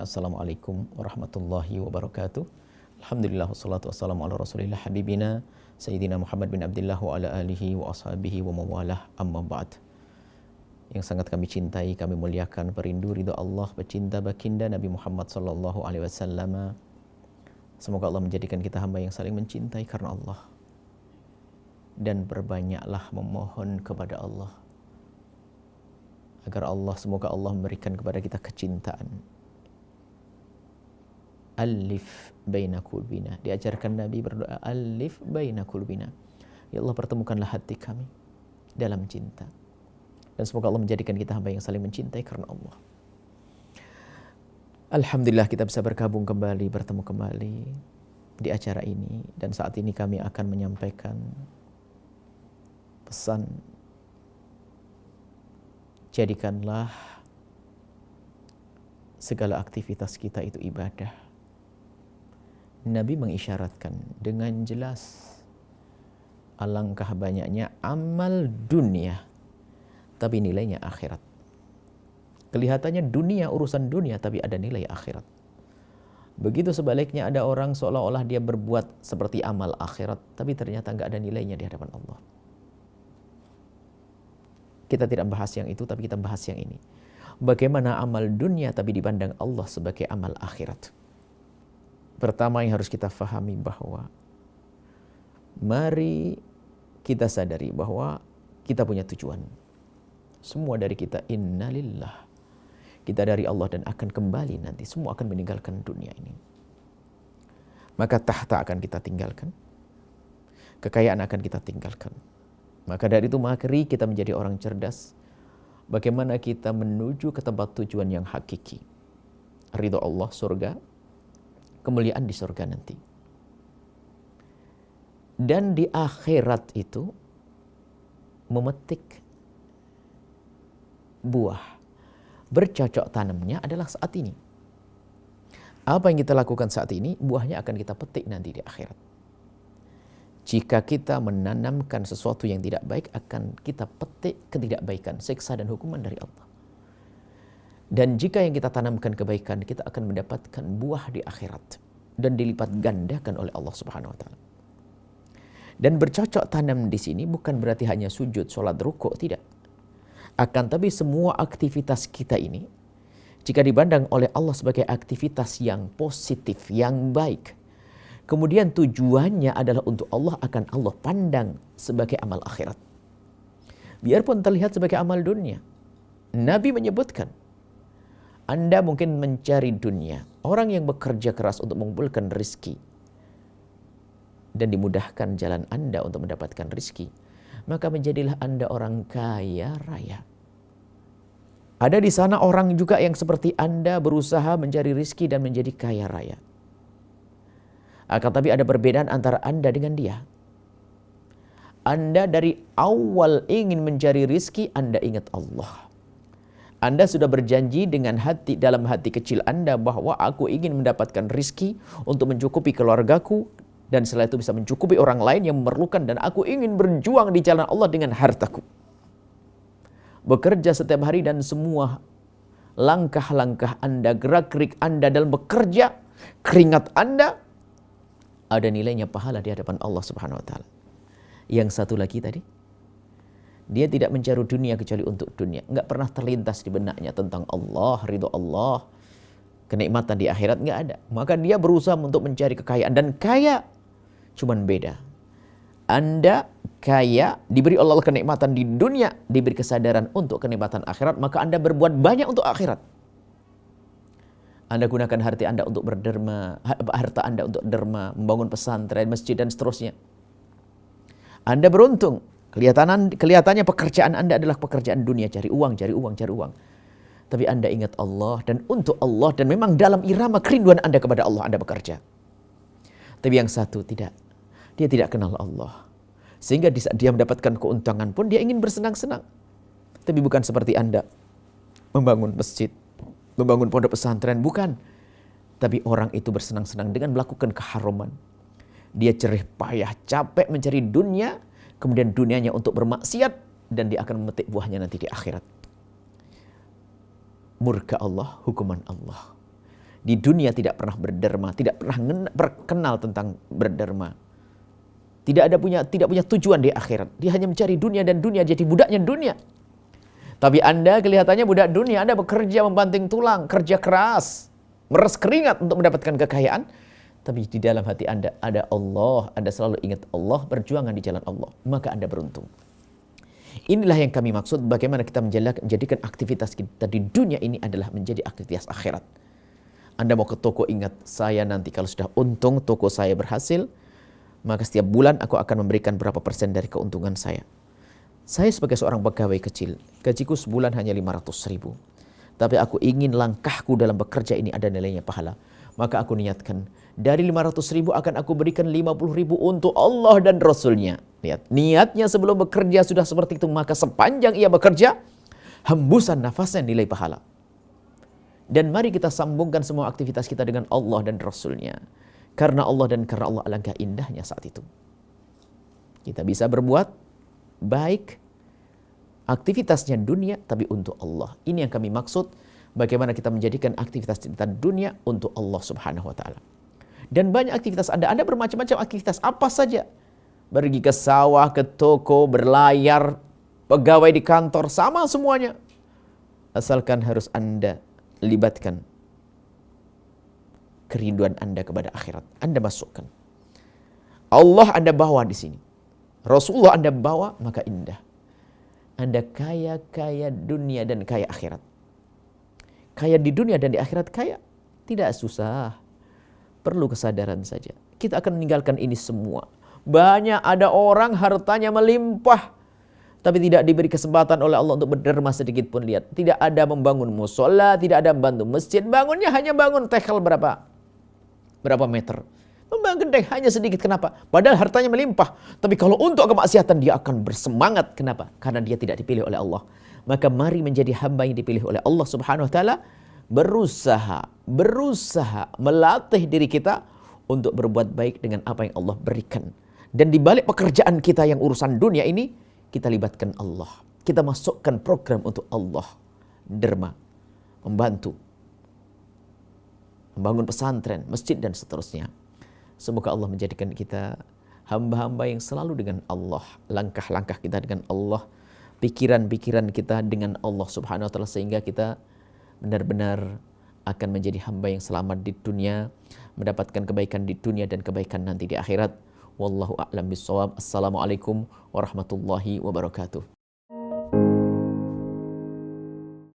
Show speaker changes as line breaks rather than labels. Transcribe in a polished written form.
Assalamualaikum warahmatullahi wabarakatuh. Alhamdulillah wassalatu wassalamu ala rasulillah habibina Sayyidina Muhammad bin Abdullah wa ala alihi wa ashabihi wa mawalah amma ba'd. Yang sangat kami cintai, kami muliakan, perindu ridha Allah, pecinta baginda Nabi Muhammad sallallahu alaihi wasallam. Semoga Allah menjadikan kita hamba yang saling mencintai karena Allah. Dan berbanyaklah memohon kepada Allah agar semoga Allah memberikan kepada kita kecintaan. Alif baina qulubina. Diajarkan Nabi berdoa, alif baina qulubina. Ya Allah, pertemukanlah hati kami dalam cinta. Dan semoga Allah menjadikan kita hamba yang saling mencintai karena Allah. Alhamdulillah kita bisa bergabung kembali, bertemu kembali di acara ini. Dan saat ini kami akan menyampaikan pesan, jadikanlah segala aktivitas kita itu ibadah. Nabi mengisyaratkan dengan jelas, alangkah banyaknya amal dunia, tapi nilainya akhirat. Kelihatannya dunia, urusan dunia, tapi ada nilai akhirat. Begitu sebaliknya, ada orang seolah-olah dia berbuat seperti amal akhirat, tapi ternyata nggak ada nilainya di hadapan Allah. Kita tidak bahas yang itu, tapi kita bahas yang ini. Bagaimana amal dunia, tapi dipandang Allah sebagai amal akhirat. Pertama yang harus kita fahami bahwa mari kita sadari bahwa kita punya tujuan. Semua dari kita innalillah. Kita dari Allah dan akan kembali nanti. Semua akan meninggalkan dunia ini. Maka tahta akan kita tinggalkan. Kekayaan akan kita tinggalkan. Maka dari itu mari kita menjadi orang cerdas. Bagaimana kita menuju ke tempat tujuan yang hakiki. Ridho Allah, surga. Kemuliaan di surga nanti. Dan di akhirat itu memetik buah. Bercocok tanamnya adalah saat ini. Apa yang kita lakukan saat ini, buahnya akan kita petik nanti di akhirat. Jika kita menanamkan sesuatu yang tidak baik, akan kita petik ketidakbaikan, siksa dan hukuman dari Allah. Dan jika yang kita tanamkan kebaikan, kita akan mendapatkan buah di akhirat. Dan dilipat gandakan oleh Allah Subhanahu wa Ta'ala. Dan bercocok tanam di sini bukan berarti hanya sujud, sholat, rukuk, tidak. Akan tapi semua aktivitas kita ini, jika dipandang oleh Allah sebagai aktivitas yang positif, yang baik, kemudian tujuannya adalah untuk Allah, akan Allah pandang sebagai amal akhirat. Biarpun terlihat sebagai amal dunia. Nabi menyebutkan, Anda mungkin mencari dunia. Orang yang bekerja keras untuk mengumpulkan rizki. Dan dimudahkan jalan Anda untuk mendapatkan rizki. Maka menjadilah Anda orang kaya raya. Ada di sana orang juga yang seperti Anda berusaha mencari rizki dan menjadi kaya raya. Akan tapi ada perbedaan antara Anda dengan dia. Anda dari awal ingin mencari rizki, Anda ingat Allah. Anda sudah berjanji dengan hati, dalam hati kecil Anda, bahwa aku ingin mendapatkan rizki untuk mencukupi keluargaku, dan setelah itu bisa mencukupi orang lain yang memerlukan, dan aku ingin berjuang di jalan Allah dengan hartaku. Bekerja setiap hari dan semua langkah-langkah Anda, gerak-gerik Anda dalam bekerja, keringat Anda, ada nilainya pahala di hadapan Allah Subhanahu wa Ta'ala. Yang satu lagi tadi, dia tidak mencari dunia kecuali untuk dunia. Enggak pernah terlintas di benaknya tentang Allah, ridho Allah, kenikmatan di akhirat, enggak ada. Maka dia berusaha untuk mencari kekayaan. Dan kaya, cuman beda. Anda kaya, diberi Allah kenikmatan di dunia, diberi kesadaran untuk kenikmatan akhirat, maka Anda berbuat banyak untuk akhirat. Anda gunakan harta Anda untuk berderma, harta Anda untuk derma, membangun pesantren, masjid, dan seterusnya. Anda beruntung. Kelihatannya pekerjaan Anda adalah pekerjaan dunia, cari uang. Tapi Anda ingat Allah dan untuk Allah, dan memang dalam irama kerinduan Anda kepada Allah Anda bekerja. Tapi yang satu tidak. Dia tidak kenal Allah. Sehingga di saat dia mendapatkan keuntungan pun dia ingin bersenang-senang. Tapi bukan seperti Anda membangun masjid, membangun pondok pesantren, bukan. Tapi orang itu bersenang-senang dengan melakukan keharuman. Dia jerih payah, capek mencari dunia, kemudian dunianya untuk bermaksiat, dan dia akan memetik buahnya nanti di akhirat. Murka Allah, hukuman Allah. Di dunia tidak pernah berderma, tidak pernah berkenal tentang berderma. Tidak punya tujuan di akhirat. Dia hanya mencari dunia dan dunia, jadi budaknya dunia. Tapi Anda kelihatannya budak dunia, Anda bekerja membanting tulang, kerja keras, meres keringat untuk mendapatkan kekayaan. Tapi di dalam hati Anda ada Allah, Anda selalu ingat Allah, perjuangan di jalan Allah. Maka Anda beruntung. Inilah yang kami maksud, bagaimana kita menjadikan aktivitas kita di dunia ini adalah menjadi aktivitas akhirat. Anda mau ke toko, ingat, saya nanti kalau sudah untung, toko saya berhasil, maka setiap bulan aku akan memberikan berapa persen dari keuntungan saya. Saya sebagai seorang pegawai kecil, gajiku sebulan hanya 500.000. Tapi aku ingin langkahku dalam bekerja ini ada nilainya pahala. Maka aku niatkan, dari 500.000 akan aku berikan 50.000 untuk Allah dan Rasulnya. Lihat, niatnya sebelum bekerja sudah seperti itu, maka sepanjang ia bekerja, hembusan nafasnya nilai pahala. Dan mari kita sambungkan semua aktivitas kita dengan Allah dan Rasulnya. Karena Allah dan karena Allah, alangkah indahnya saat itu. Kita bisa berbuat baik, aktivitasnya dunia, tapi untuk Allah. Ini yang kami maksud, bagaimana kita menjadikan aktivitas kita dunia untuk Allah Subhanahu wa Ta'ala. Dan banyak aktivitas Anda bermacam-macam aktivitas, apa saja. Pergi ke sawah, ke toko, berlayar, pegawai di kantor, sama semuanya. Asalkan harus Anda libatkan kerinduan Anda kepada akhirat. Anda masukkan. Allah Anda bawa di sini. Rasulullah Anda bawa, maka indah. Anda kaya dunia dan kaya akhirat. Kaya di dunia dan di akhirat kaya. Tidak susah. Perlu kesadaran saja. Kita akan meninggalkan ini semua. Banyak ada orang hartanya melimpah, tapi tidak diberi kesempatan oleh Allah untuk berderma sedikit pun. Lihat, tidak ada membangun musola, tidak ada membantu masjid. Bangunnya hanya bangun tekel berapa meter. Membangun deh hanya sedikit. Kenapa? Padahal hartanya melimpah. Tapi kalau untuk kemaksiatan dia akan bersemangat. Kenapa? Karena dia tidak dipilih oleh Allah. Maka mari menjadi hamba yang dipilih oleh Allah Subhanahu wa Ta'ala. Berusaha melatih diri kita untuk berbuat baik dengan apa yang Allah berikan. Dan di balik pekerjaan kita yang urusan dunia ini, kita libatkan Allah. Kita masukkan program untuk Allah. Derma, membantu, membangun pesantren, masjid, dan seterusnya. Semoga Allah menjadikan kita hamba-hamba yang selalu dengan Allah. Langkah-langkah kita dengan Allah. Pikiran-pikiran kita dengan Allah Subhanahu wa Ta'ala. Sehingga kita benar-benar akan menjadi hamba yang selamat di dunia. Mendapatkan kebaikan di dunia dan kebaikan nanti di akhirat. Wallahu a'lam bishawab. Assalamualaikum warahmatullahi wabarakatuh.